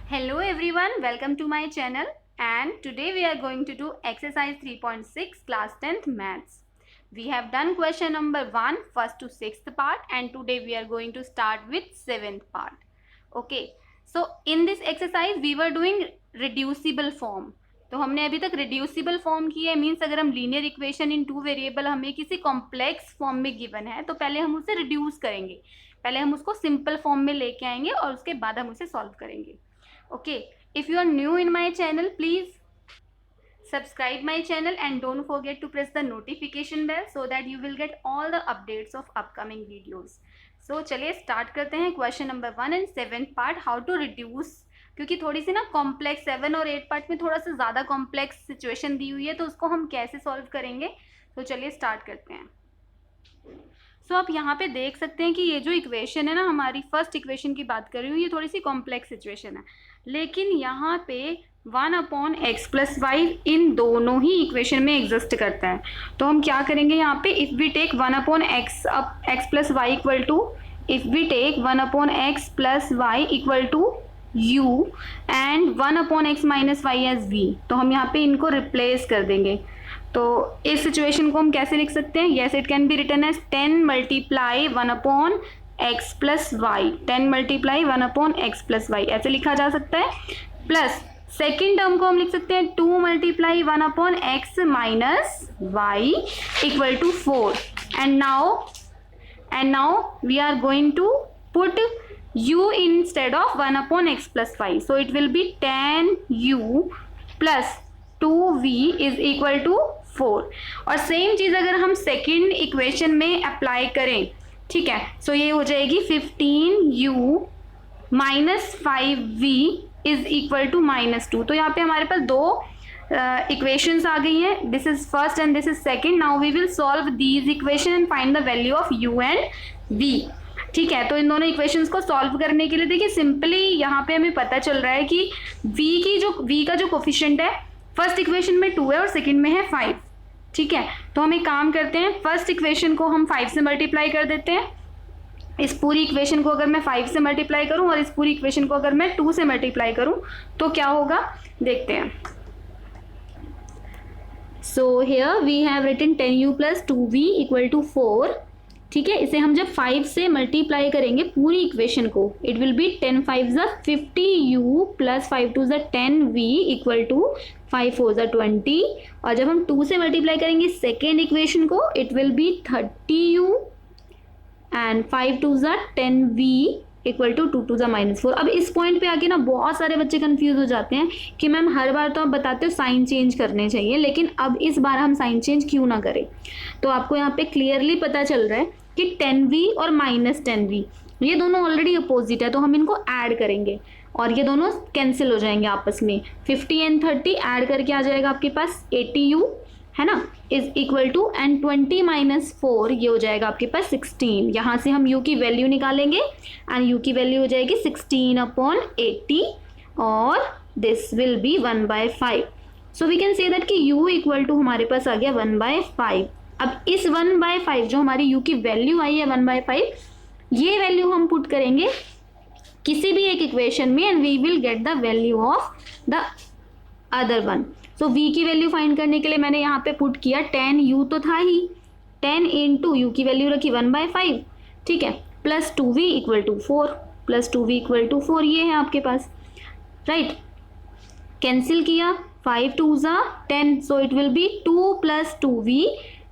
Hello everyone, welcome to my channel and today we are going to do exercise 3.6 class 10th maths. We have done question number 1 first to 6th part and today we are going to start with 7th part. Okay, so in this exercise we were doing reducible form. तो हमने अभी तक reducible form की है, means अगर हम linear equation in two variable हमें किसी कॉम्प्लेक्स फॉर्म में गिवन है तो पहले हम उसे रिड्यूस करेंगे, पहले हम उसको सिंपल फॉर्म में लेके आएंगे और उसके बाद हम उसे सॉल्व करेंगे. Okay, if you are new in my channel, please subscribe my channel and don't forget to press the notification bell so that you will get all the updates of upcoming videos. So चलिए start करते हैं question number 1 and 7th part how to reduce, क्योंकि थोड़ी सी ना complex 7 और 8 part में थोड़ा सा ज़्यादा कॉम्प्लेक्स सिचुएशन दी हुई है तो उसको हम कैसे सॉल्व करेंगे. तो चलिए स्टार्ट करते हैं. सो आप यहाँ पे देख सकते हैं कि ये जो इक्वेशन है ना, हमारी फर्स्ट इक्वेशन की बात कर रही हूँ, ये थोड़ी सी कॉम्प्लेक्स सिचुएशन है, लेकिन यहाँ पे 1/x+y इन दोनों ही इक्वेशन में एग्जिस्ट करता है. तो हम क्या करेंगे यहाँ पे, if we take 1/x+y equal to, if we take 1/x+y equal to u and 1/x-y as v, तो हम यहाँ पे इनको रिप्लेस कर देंगे. तो इस सिचुएशन को हम कैसे लिख सकते हैं, yes it can be written as 10 multiply 1/x+y, 10 multiply 1/x+y ऐसे लिखा जा सकता है. प्लस सेकेंड टर्म को हम लिख सकते हैं 2 multiply 1/x-y equal to 4 and now we are going to put u instead of 1/x+y, so it will be 10u plus 2v is equal to 4. और सेम चीज़ अगर हम सेकेंड इक्वेशन में apply करें, ठीक है, सो ये हो जाएगी 15u minus 5v is equal to -2. तो यहाँ पे हमारे पास दो इक्वेशंस आ गई हैं, this is first and this is second. Now we will solve these equation and find the value of u and v. ठीक है, तो इन दोनों इक्वेशंस को सॉल्व करने के लिए देखिए सिंपली यहाँ पे हमें पता चल रहा है कि v का जो कोफिशिएंट है फर्स्ट इक्वेशन में 2 है और सेकंड में है 5. ठीक है, तो हम एक काम करते हैं, फर्स्ट इक्वेशन को हम 5 से मल्टीप्लाई कर देते हैं. इस पूरी इक्वेशन को अगर मैं 5 से मल्टीप्लाई करूं और इस पूरी इक्वेशन को अगर मैं 2 से मल्टीप्लाई करूं तो क्या होगा देखते हैं. So here we have written 10u plus 2v equal to 4. ठीक है, इसे हम जब 5 से मल्टीप्लाई करेंगे पूरी इक्वेशन को, it will be 10 5 50u plus 5 2 10v equal to 5 4 20. और जब हम 2 से मल्टीप्लाई करेंगे सेकेंड इक्वेशन को, it will be 30u and 5 2 10v equal to 2 2 -4. अब इस पॉइंट पे आके ना बहुत सारे बच्चे कंफ्यूज हो जाते हैं कि मैम हर बार तो आप बताते हो साइन चेंज करने चाहिए, लेकिन अब इस बार हम साइन चेंज क्यों ना करें. तो आपको यहाँ पे क्लियरली पता चल रहा है कि 10v और -10v ये दोनों ऑलरेडी अपोजिट है, तो हम इनको ऐड करेंगे और ये दोनों कैंसिल हो जाएंगे आपस में. 50 एंड 30 ऐड करके आ जाएगा आपके पास 80u, है ना, इज इक्वल टू एंड 20 - 4 ये हो जाएगा आपके पास 16. यहाँ से हम u की वैल्यू निकालेंगे एंड u की वैल्यू हो जाएगी 16/80 और this will be 1/5. So we can say that कि u इक्वल टू हमारे पास आ गया 1/5. अब इस 1/5 जो हमारी u की वैल्यू आई है 1/5, ये वैल्यू हम पुट करेंगे किसी भी एक इक्वेशन में and we will get the value of the other one. So v की वैल्यू फाइंड करने के लिए मैंने यहाँ पे पुट किया 10u तो था ही, 10 इंटू u की वैल्यू रखी 1/5. ठीक है, plus 2v equal to 4, plus 2v equal to 4 ये है आपके पास, राइट. कैंसिल किया, 5 2 10, so it will be 2 + 2v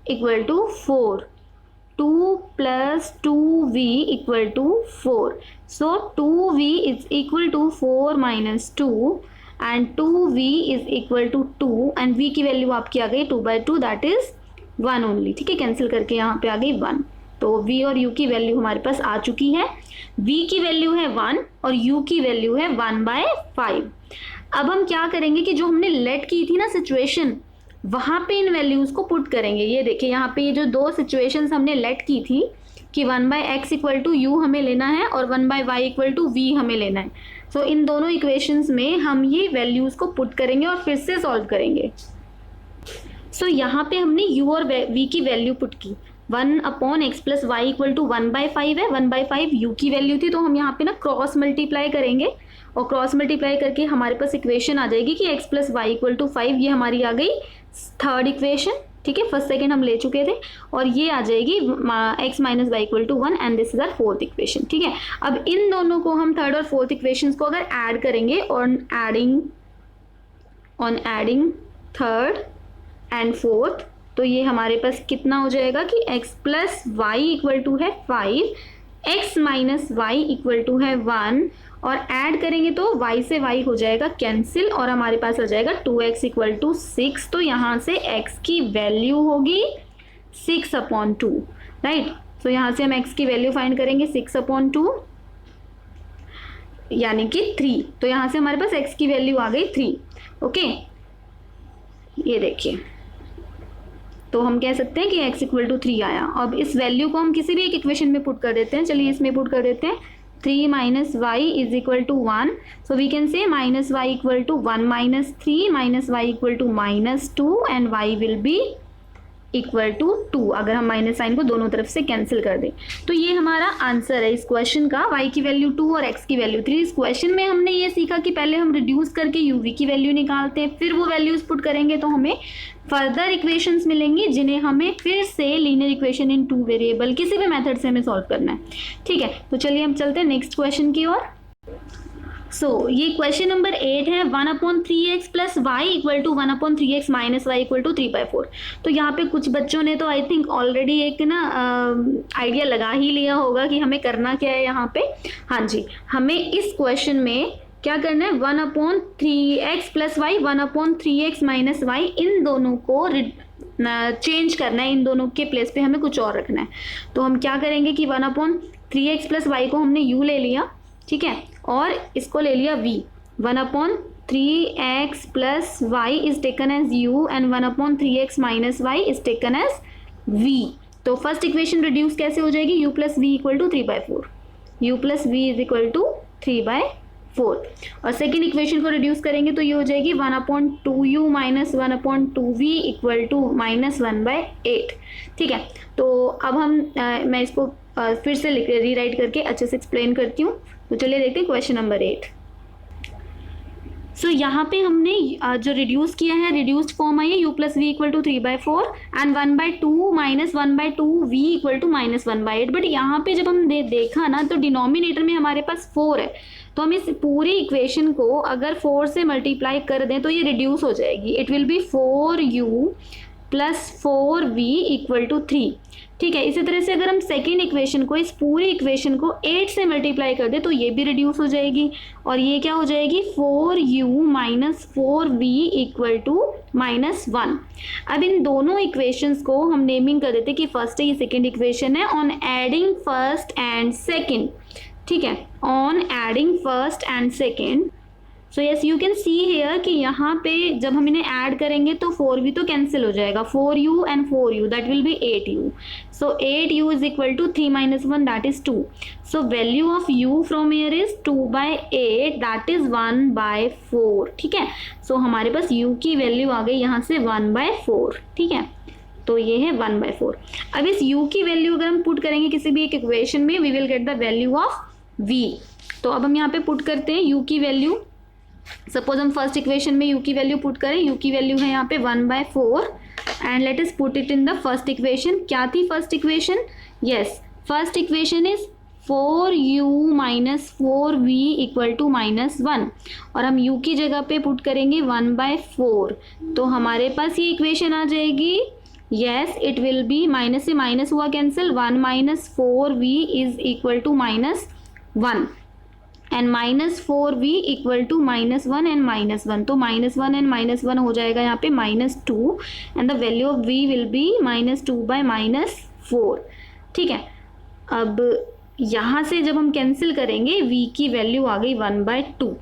equal to 4, 2 + 2v equal to 4. So 2v is equal to 4 - 2 and 2v is equal to 2 and v की value आपकी आ गई 2/2 that is 1 only. ठीक है, कैंसिल करके यहाँ पे आ गई 1. तो v और u की वैल्यू हमारे पास आ चुकी है. v की वैल्यू है 1 और u की वैल्यू है 1/5. अब हम क्या करेंगे कि जो हमने लेट की थी ना सिचुएशन, वहाँ पे इन वैल्यूज़ को पुट करेंगे. ये देखिए यहाँ पे ये जो दो सिचुएशंस हमने लेट की थी कि 1/x इक्वल टू u हमें लेना है और 1/y इक्वल टू v हमें लेना है. सो इन दोनों इक्वेशंस में हम ये वैल्यूज़ को पुट करेंगे और फिर से सॉल्व करेंगे. सो यहाँ पे हमने u और v की वैल्यू पुट की. 1/x+y इक्वल टू 1/5 है, 1/5 u की वैल्यू थी, तो हम यहाँ पे ना क्रॉस मल्टीप्लाई करेंगे और क्रॉस मल्टीप्लाई करके हमारे पास इक्वेशन आ जाएगी कि x plus y equal to 5, ये हमारी आ गई थर्ड इक्वेशन, ठीक है, फर्स्ट सेकेंड हम ले चुके थे, और ये आ जाएगी x minus y equal to 1 and this is our fourth equation, ठीक है। अब इन दोनों को हम थर्ड और फोर्थ इक्वेशन को अगर ऐड करेंगे on adding third and fourth, तो ये हमारे पास कितना हो जाएगा कि x plus y equal to है 5, x minus y equal to है 1, और ऐड करेंगे तो y से y हो जाएगा कैंसिल, और हमारे पास आ जाएगा 2x इक्वल टू 6। तो यहाँ से x की वैल्यू होगी 6/2, राइट। तो यहाँ से हम x की वैल्यू फाइंड करेंगे 6/2 यानी कि 3। तो यहाँ से हमारे पास x की वैल्यू आ गई 3, ओके। ये देखिए, तो हम कह सकते हैं कि x इक्वल टू 3 आया। अब इस वैल्यू को हम किसी भी एक इक्वेशन में पुट कर देते हैं, चलिए इसमें पुट कर देते हैं 3 minus y is equal to 1, so we can say minus y equal to 1 minus 3 minus y equal to -2 and y will be equal to 2, अगर हम माइनस साइन को दोनों तरफ से कैंसिल कर दें। तो ये हमारा आंसर है इस क्वेश्चन का, y की वैल्यू 2 और x की वैल्यू 3। इस क्वेश्चन में हमने ये सीखा कि पहले हम रिड्यूस करके uv की वैल्यू निकालते हैं, फिर वो वैल्यूज पुट करेंगे तो हमें फर्दर इक्वेशंस मिलेंगी जिन्हें हमें फिर से लीनियर इक्वेशन इन 2 वेरिएबल किसी भी मेथड से हमें सॉल्व करना है, ठीक है। तो चलिए हम चलते हैं नेक्स्ट क्वेश्चन की ओर। ये क्वेश्चन नंबर 8 है, 1/3x plus y equal to 1/3x minus y equal to 3/4। तो यहाँ पे कुछ बच्चों ने तो आई थिंक ऑलरेडी एक ना आइडिया लगा ही लिया होगा कि हमें करना क्या है यहाँ पे। हाँ जी, हमें इस क्वेश्चन में क्या करना है, 1/3x plus Y 1/3x minus Y, इन दोनों को चेंज करना है, इन दोनों के प्लेस पे हमें कुछ और रखना है। तो हम क्या करेंगे कि 1/3x प्लस वाई को हमने u ले लिया, ठीक है, और इसको ले लिया v। 1/3x plus y is taken as u and 1/3x minus y is taken as v। तो फर्स्ट इक्वेशन रिड्यूस कैसे हो जाएगी, u plus v equal to 3/4, u plus v is equal to 3/4। और सेकेंड इक्वेशन को reduce करेंगे तो ये हो जाएगी 1/2u minus 1/2v equal to -1/8, ठीक है। तो अब हम मैं इसको फिर से रीराइट करके अच्छे से एक्सप्लेन करती हूँ। तो चलिए देखते हैं क्वेश्चन नंबर 8। यहाँ पे हमने जो रिड्यूस किया है, रिड्यूस्ड फॉर्म आई है u plus v equal to 3/4 and 1/2 minus 1/2 v equal to -1/8। But यहाँ पे जब हम देखा ना तो डिनोमिनेटर में हमारे पास 4 है, तो हम इस पूरी इक्वेशन को अगर 4 से मल्टीप्लाई कर दें तो ये रिड्यूस हो जाएगी। It will be 4u plus 4v equal to 3, ठीक है। इसी तरह से अगर हम सेकेंड इक्वेशन को, इस पूरी इक्वेशन को 8 से मल्टीप्लाई कर दे तो ये भी रिड्यूस हो जाएगी, और ये क्या हो जाएगी 4u minus 4v equal to -1। अब इन दोनों इक्वेशंस को हम नेमिंग कर देते कि फर्स्ट है, ये सेकेंड इक्वेशन है। On adding first and second, ठीक है, on adding first and second, so yes you can see here कि यहाँ पे जब हम इन्हें ऐड करेंगे तो 4v तो कैंसिल हो जाएगा, 4u and 4u that will be 8u। So 8u is equal to 3 minus 1 that is 2। So value of u from here is 2/8 that is 1/4, ठीक है। सो हमारे पास u की वैल्यू आ गई यहाँ से 1/4, ठीक है। तो ये है 1/4। अब इस u की वैल्यू अगर हम पुट करेंगे किसी भी एक इक्वेशन में, we will get the value of v। तो अब हम यहाँ पे पुट करते हैं u की वैल्यू। सपोज हम फर्स्ट इक्वेशन में u की वैल्यू पुट करें, u की वैल्यू है यहाँ पे 1/4 and let us put it in the first equation. क्या थी first equation, yes first equation is 4u minus 4v equal to -1, और हम u की जगह पे पुट करेंगे 1/4, तो हमारे पास ये इक्वेशन आ जाएगी, yes it will be minus से माइनस हुआ cancel, 1 minus 4v is equal to -1 and -4v equal to -1 and -1, तो -1 एंड -1 हो जाएगा यहाँ पे -2 and the value of v will be -2/-4, ठीक है। अब यहाँ से जब हम कैंसिल करेंगे v की वैल्यू आ गई 1/2।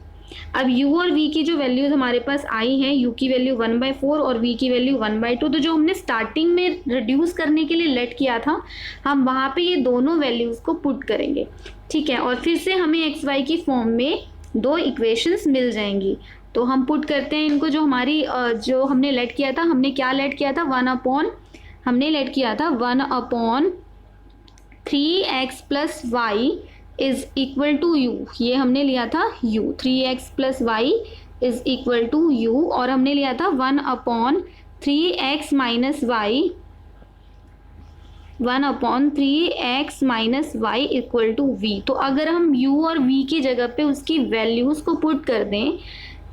अब u और v की जो वैल्यूज हमारे पास आई हैं, u की वैल्यू 1/4 और v की वैल्यू 1/2, तो जो हमने स्टार्टिंग में रिड्यूस करने के लिए लेट किया था, हम वहाँ पे ये दोनों वैल्यूज़ को पुट करेंगे, ठीक है। और फिर से हमें एक्स वाई की फॉर्म में दो इक्वेशंस मिल जाएंगी। तो हम पुट करते हैं इनको, जो हमारी जो हमने लेट किया था, हमने क्या लेट किया था, 1/3x plus y is equal to u, ये हमने लिया था u, 3x plus y is equal to u, और हमने लिया था 1/3x minus y, 1/3x minus y equal to v। तो अगर हम u और v की जगह पे उसकी वैल्यूज को पुट कर दें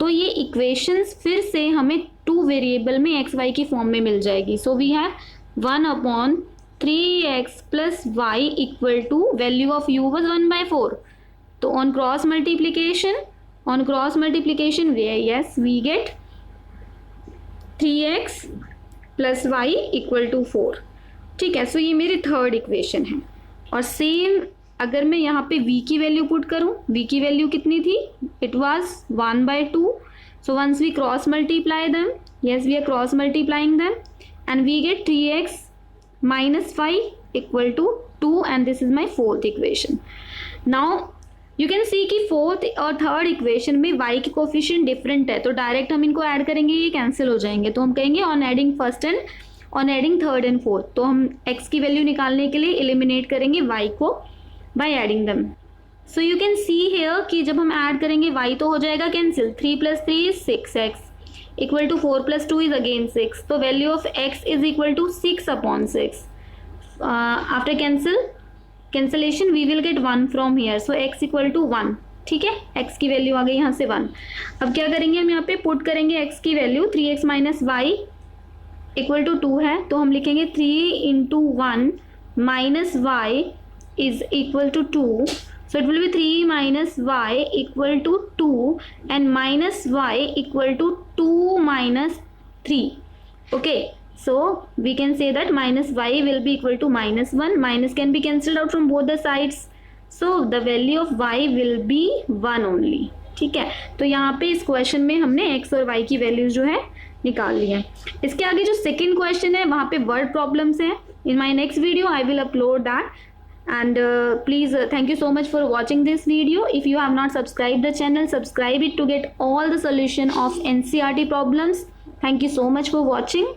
तो ये इक्वेशंस फिर से हमें 2 वेरिएबल में एक्स वाई की फॉर्म में मिल जाएगी। So we have 1/3x plus y equal to value of u was 1/4। तो on cross multiplication yes we get 3x plus y equal to 4। ठीक है, सो ये मेरी थर्ड इक्वेशन है। और सेम अगर मैं यहाँ पे v की वैल्यू पुट करूँ, v की वैल्यू कितनी थी, it was 1/2। So once we cross multiply them, yes we are cross multiplying them and we get 3x minus 5 equal to 2 and this is my fourth equation. Now you can see कि fourth और third equation में y की coefficient different है, तो direct हम इनको add करेंगे, ये कैंसिल हो जाएंगे। तो हम कहेंगे on adding first and on adding third and fourth, तो हम x की वैल्यू निकालने के लिए एलिमिनेट करेंगे y को by adding them. So you can see here कि जब हम ऐड करेंगे y तो हो जाएगा cancel, 3 + 3 is 6x equal to 4 + 2 is again 6। तो value of x is equal to 6/6। After cancellation we will get 1 from here, so x equal to 1। ठीक है, x की वैल्यू आ गई यहाँ से 1। अब क्या करेंगे, हम यहाँ पे पुट करेंगे x की value, 3x minus y equal to 2 है, तो हम लिखेंगे 3 × 1 minus y is equal to 2। So it will be 3 minus y equal to 2 and minus y equal to 2 minus 3. Okay, so we can say that minus y will be equal to -1. Minus can be cancelled out from both the sides. So the value of y will be 1 only. ठीक है, तो यहाँ पे इस question में हमने x और y की वैल्यूज जो है निकाल ली है। इसके आगे जो सेकेंड क्वेश्चन है वहाँ पे वर्ड प्रॉब्लम्स है। In my next video I will upload that. And please thank you so much for watching this video. If you have not subscribed the channel, subscribe it to get all the solution of NCERT problems. Thank you so much for watching.